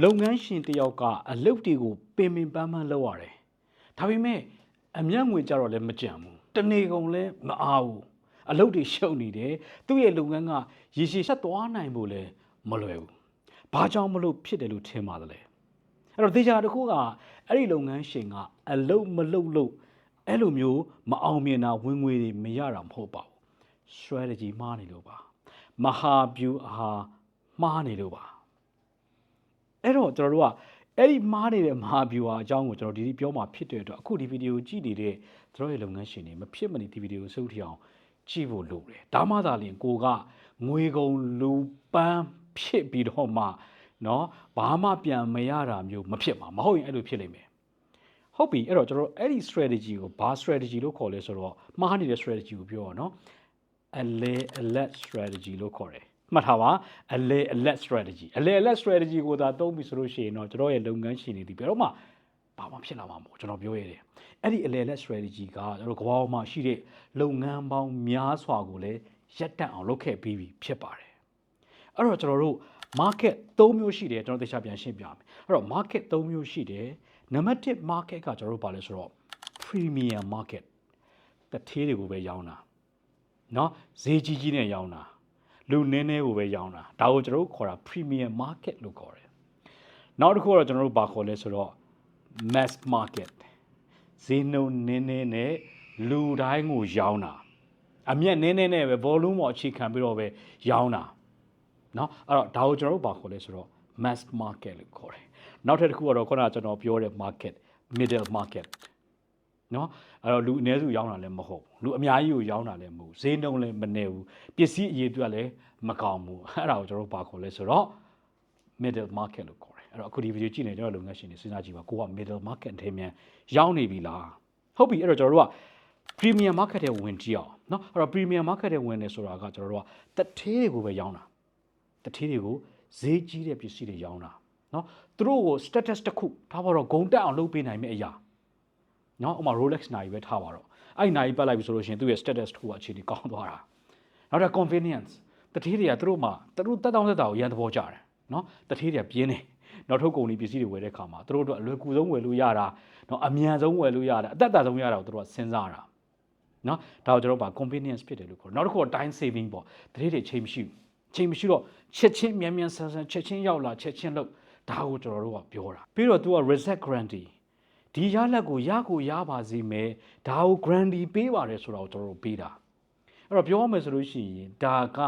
လုပ်ငန်းရှင်တယောက်ကအလုပ်တွေကိုပင်ပင်ပန်းပန်းလုပ်ရတယ်။ဒါပေမဲ့အမျက်ငွေကြတော့လည်းမကြံဘူး။တနေကုန်လည်းမအားဘူး။အလုပ်တွေရှုပ်နေတယ်။သူ့ရဲ့လုပ်ငန်းကရေရှည်ဆက်သွားနိုင်ဖို့လည်းမလွယ်ဘူး။ဘာကြောင့်မလို့ဖြစ်တယ်လို့ထင်ပါသလဲ။အဲ့တော့ဒေချာတစ်ခုကအဲ့ဒီလုပ်ငန်းရှင်ကအလုပ်မလုပ်လို့အဲ့လိုမျိုးမအောင်မြင်တာဝင်ငွေတွေမရတာမဟုတ်ပါဘူး။ strategy မှားနေလို့ပါ။မဟာဗျူဟာမှားနေလို့ပါ။အဲ့တော့ကျွန်တော်တို့ကအဲ့ဒီမှားနေတဲ့မဟာဗျူဟာအကြောင်းကိုကျွန်တော်ဒီပြောမှာဖြစ်တဲ့အတွက်အခုဒီဗီဒီယိုကြည့်နေတဲ့ကျွန်တော်ရဲ့လုပ်ငန်းရှင်တွေမဖြစ်မနေဒီဗီဒီယိုစုထီအောင်ကြည့်ဖို့လိုတယ်ဒါမှသာလျှင်ကိုကငွေကုန်လူပန်းဖြစ်ပြီးတော့မှเนาะဘာမှပြန်မရတာမျိုးမဖြစ်ပါမဟုတ်ရင်အဲ့လိုဖြစ်လိမ့်မယ်ဟုတ်ပြီအဲ့တော့ကျွန်တော်အဲ့ဒီ strategy ကိုဘာ strategy လို့ခေါ်လဲဆိုတော့မှားနေတဲ့ strategy ကိုပြောရအောင်เนาะ alert strategy လို့ခေါ်တယ်မှတ်ထားပါalert strategy alert strategy ကိုသာသုံးပြီဆိုလို့ရှိရင်တော့ကျွန်တော်ရဲ့လုပ်ငန်းရှင်တွေဒီဘယ်တော့မှဘာမှဖြစ်လာမှာမဟုတ်ကျွန်တော်ပြောရတယ်အဲ့ဒီ alert strategy ကကျွန်တော်ကဘာမှရှိတဲ့လုပ်ငန်းပေါင်းများစွာကိုလည်းရပ်တန့်အောင်လုပ်ခဲ့ပြီးပြီဖြစ်ပါတယ်အဲ့တော့ကျွန်တော်တို့ market 3မျိုးရှိတယ်ကျွန်တော်သိချပြန်ရှင်းပြမယ်အဲ့တော့ market 3မျိုးရှိတယ်နံပါတ်1 market ကကျွန်တော်တို့ဘာလဲဆိုတော့ premium market တထေးတွေကိုပဲရောင်းတာเนาะဈေးကြီးကြီးနဲ့ရောင်းတာလူနည်းနည်းကိုပဲရောင်းတာဒါကိုကျွန်တော်တို့ခေါ်တာ premium market လို့ခေါ်တယ်နောက်တစ်ခုကတော့ကျွန်တော်တို့ဘာခေါ်လဲဆိုတော့ mass market ဈေးနှုန်းနည်းနည်းနဲ့လူတိုင်းကိုရောင်းတာအမြတ်နည်းနည်းနဲ့ပဲ volume ပေါ်အခြေခံပြီးတော့ပဲရောင်းတာเนาะအဲ့တော့ဒါကိုကျွန်တော်တို့ဘာခေါ်လဲဆိုတော့ mass market လို့ခေါ်တယ်နောက်တစ်ခုကတော့ခုနကကျွန်တော်ပြောတဲ့ market middle market เนาะအဲ့တော့လူအနည်းစုရောင်းတာလည်းမဟုတ်ဘူးလူအများကြီးကိုရောင်းတာလည်းမဟုတ်ဈေးနှုန်းလည်းမနေဘူးပစ္စည်းအရေးအတွက်လည်းမကောင်းဘူးအဲ့ဒါကိုကျွန်တော်တို့ဘာခေါ်လဲဆိုတော့ middle market လို့ခေါ်တယ်အဲ့တော့အခုဒီဗီဒီယိုကြည့်နေကျွန်တော်လုပ်ငန်းရှင်တွေစဉ်းစားကြည့်ပါကိုက middle market ထဲမြန်ရောင်းနေပြီလားဟုတ်ပြီအဲ့တော့ကျွန်တော်တို့က premium market ထဲဝင်ကြည့်အောင်เนาะအဲ့တော့ premium market ထဲဝင်နေဆိုတာကကျွန်တော်တို့ကတထေးတွေကိုပဲရောင်းတာတထေးတွေကိုဈေးကြီးတဲ့ပစ္စည်းတွေရောင်းတာเนาะသူတို့ကို status တစ်ခုထားပါတော့ဂုံတက်အောင်လုပ်ပေးနိုင်မယ့်အရာเนาะဥပမာ Rolex နိုင်ပဲထားပါတော့အဲ့ဒီနိုင်ပတ်လိုက်ပြီဆိုလို့ရှိရင်သူ့ရဲ့ status တစ်ခုကအခြေအနေကောင်းသွားတာနောက်တော့ convenience တထေးတွေကသူတို့တက်တောင်းတက်တာကိုရန်သဘောကြတယ်เนาะတထေးတွေကပြင်းတယ်နောက်ထုတ်ကုန်တွေပစ္စည်းတွေဝယ်တဲ့ခါမှာသူတို့အတွက်အလွယ်ကူဆုံးဝယ်လို့ရတာเนาะအမြန်ဆုံးဝယ်လို့ရတာအသက်သာဆုံးရတာကိုသူတို့ကစဉ်းစားတာเนาะဒါကိုကျွန်တော်ဗာ convenience ဖြစ်တယ်လို့ခေါ်နောက်တစ်ခုက time saving ပေါ့တထေးတွေချိန်မရှိဘူးချိန်မရှိတော့ချက်ချင်းမြန်ဆန်ချက်ချင်းရောက်လာချက်ချင်းလုပ်ဒါကိုကျွန်တော်တို့ကပြောတာပြီးတော့ तू က reset guarantee ဒီရလက်ကိုရပါစေမယ်ဒါကို guarantee ပေးပါတယ်ဆိုတာကိုကျွန်တော်တို့ပေးတာအဲ့တော့ပြောရမယ်ဆိုလို့ရှိရင်ဒါက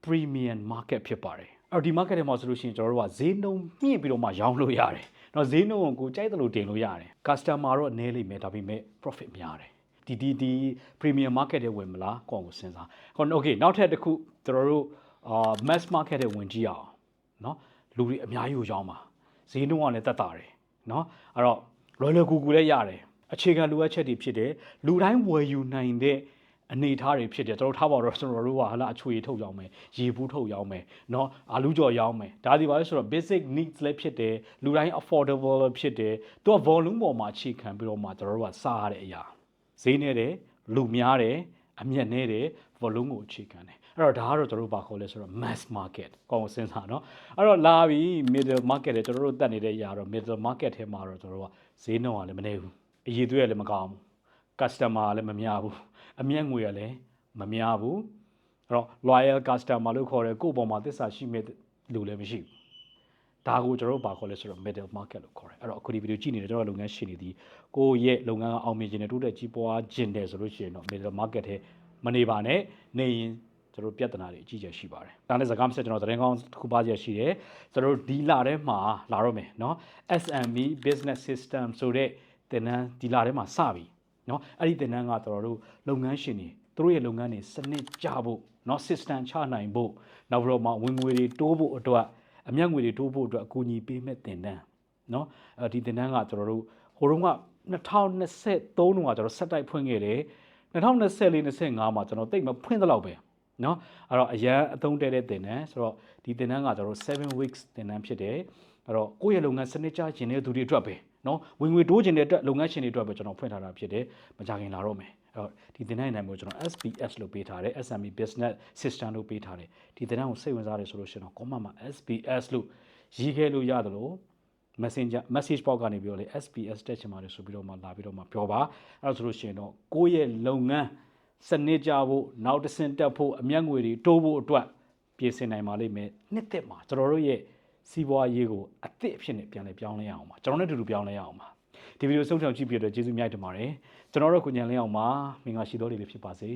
premium market ဖြစ်ပါတယ်အဲ့တော့ဒီ market ထဲမှာဆိုလို့ရှိရင်ကျွန်တော်တို့ကဈေးနှုန်းမြင့်ပြီးတော့မှရောင်းလို့ရတယ်เนาะဈေးနှုန်းကိုကြိုက်တယ်လို့တင်လို့ရတယ် customer တော့နည်းလိမ့်မယ်ဒါပေမဲ့ profit များတယ်ဒီ premium market ထဲဝင်မလားကိုယ့်ကိုစဉ်းစားဟော okay နောက်ထပ်တစ်ခုကျွန်တော်တို့ mass market ထဲဝင်ကြည့်အောင်เนาะလူတွေအများကြီးကိုရောင်းပါဈေးနှုန်းကလည်းတက်တာတယ်เนาะအဲ့တော့လွယ်ကူလည်းရတယ်အခြေခံလိုအပ်ချက်တွေဖြစ်တယ်လူတိုင်းဝယ်ယူနိုင်တဲ့အနေအထားတွေဖြစ်တယ်ကျွန်တော်ထားပါတော့ကျွန်တော်တို့ကဟာလာအချွေထုတ်ရောင်းမယ်ရေဘူးထုတ်ရောင်းမယ်เนาะအာလူကြော်ရောင်းမယ်ဒါဒီပါလဲဆိုတော့ basic needs လည်းဖြစ်တယ်လူတိုင်း affordable လည်းဖြစ်တယ်သူက volume ပေါ်မှာအခြေခံပြီးတော့မှကျွန်တော်တို့ကစားရတဲ့အရာဈေးနေတယ်လူများတယ်အမြတ်နေတယ် volume ကိုအခြေခံတယ်အဲ့တော့ဒါကတော့ကျွန်တော်တို့ဘာခေါ်လဲဆိုတော့ mass market ကောင်းကိုစဉ်းစားเนาะအဲ့တော့လာပြီ middle market တွေကျွန်တော်တို့တက်နေတဲ့အရာတော့ middle market ထဲမှာတော့ကျွန်တော်တို့ကဈေးနှုန်းကလည်းမနေဘူးအရေးသွေးကလည်းမကောင်းဘူး customer လည်းမများဘူးအမြတ်ငွေကလည်းမများဘူးအဲ့တော့ loyal customer လို့ခေါ်တယ်ကိုယ့်ပေါ်မှာသစ္စာရှိမဲ့လူလည်းမရှိဘူးဒါကိုကျွန်တော်တို့ဘာခေါ်လဲဆိုတော့ middle market လို့ခေါ်တယ်အဲ့တော့အခုဒီဗီဒီယိုကြည့်နေတဲ့ကျွန်တော်လုပ်ငန်းရှင်တွေဒီကိုယ့်ရဲ့လုပ်ငန်းကအောင်မြင်ခြင်းနဲ့တိုးတက်ကြီးပွားခြင်းတယ်ဆိုလို့ရှိရင်တော့ middle market ထဲမနေပါနဲ့နေရင်ကျွန်တော်ပြဿနာတွေအကြီးကြီးရှိပါတယ်။ဒါနဲ့စကားမဆက်ကျွန်တော်သတင်းကောင်းတစ်ခုပါးချက်ရှိတယ်။ကျွန်တော်ဒီလထဲမှာလာတော့မယ်เนาะ SME Business System ဆိုတဲ့သင်တန်းဒီလထဲမှာစပြီเนาะအဲ့ဒီသင်တန်းကကျွန်တော်တို့လုပ်ငန်းရှင်တွေသူတို့ရဲ့လုပ်ငန်းတွေစနစ်ကျဖို့เนาะ system ချနိုင်ဖို့နောက်ပြီးတော့မှဝင်ငွေတွေတိုးဖို့အတွက်အမြတ်ငွေတွေတိုးဖို့အတွက်အကူအညီပေးမဲ့သင်တန်းเนาะဒီသင်တန်းကကျွန်တော်တို့ဟိုတုန်းက2023တုန်းကကျွန်တော်ဆက်တိုက်ဖွင့်ခဲ့တယ်2024-25မှာကျွန်တော်တိတ်မဖွင့်သလောက်ပဲเนาะအဲ့တော့အရန်အသုံးတဲတဲ့သင်တန်းဆိုတော့ဒီသင်တန်းကကျွန်တော်7 weeks သင်တန်းဖြစ်တယ်အဲ့တော့ကိုယ့်ရဲ့လုပ်ငန်းစနစ်ကျခြင်းတဲ့သူတွေအတွက်ပဲเนาะဝင်ငွေတိုးခြင်းတဲ့အတွက်လုပ်ငန်းရှင်တွေအတွက်ပဲကျွန်တော်ဖွင့်ထားတာဖြစ်တယ်မကြခင်လာတော့မယ်အဲ့တော့ဒီသင်တန်းနိုင်မျိုးကျွန်တော် SBS လို့ပေးထားတယ် SME Business System လို့ပေးထားတယ်ဒီသင်တန်းကိုစိတ်ဝင်စားတယ်ဆိုလို့ရှိရင်တော့ comment မှာ SBS လို့ ရေးခဲ့လို့ရတယ်လို့ Messenger message box ကနေပြီးတော့လေ SPS တက်ချင်ပါတယ်ဆိုပြီးတော့မှလာပြီးတော့မှပြောပါအဲ့ဒါဆိုလို့ရှိရင်တော့ကိုယ့်ရဲ့လုပ်ငန်းစနစ်ကြဖို့နောက်တစ်ဆင့်တက်ဖို့အမျက်ငွေတွေတိုးဖို့အတွက်ပြင်ဆင်နိုင်ပါလိမ့်မယ်နှစ်သက်မှာကျွန်တော်တို့ရဲ့စီးပွားရေးကိုအသစ်အဖြစ်နဲ့ပြန်လည်ပြောင်းလဲရအောင်ပါကျွန်တော်နဲ့အတူတူပြောင်းလဲရအောင်ပါဒီဗီဒီယိုဆုံးဖြတ်ကြည့်ပြတဲ့ကျေးဇူးများတင်ပါတယ်ကျွန်တော်တို့ကိုညံလင်းအောင်ပါမင်္ဂလာရှိသောနေ့လေးဖြစ်ပါစေ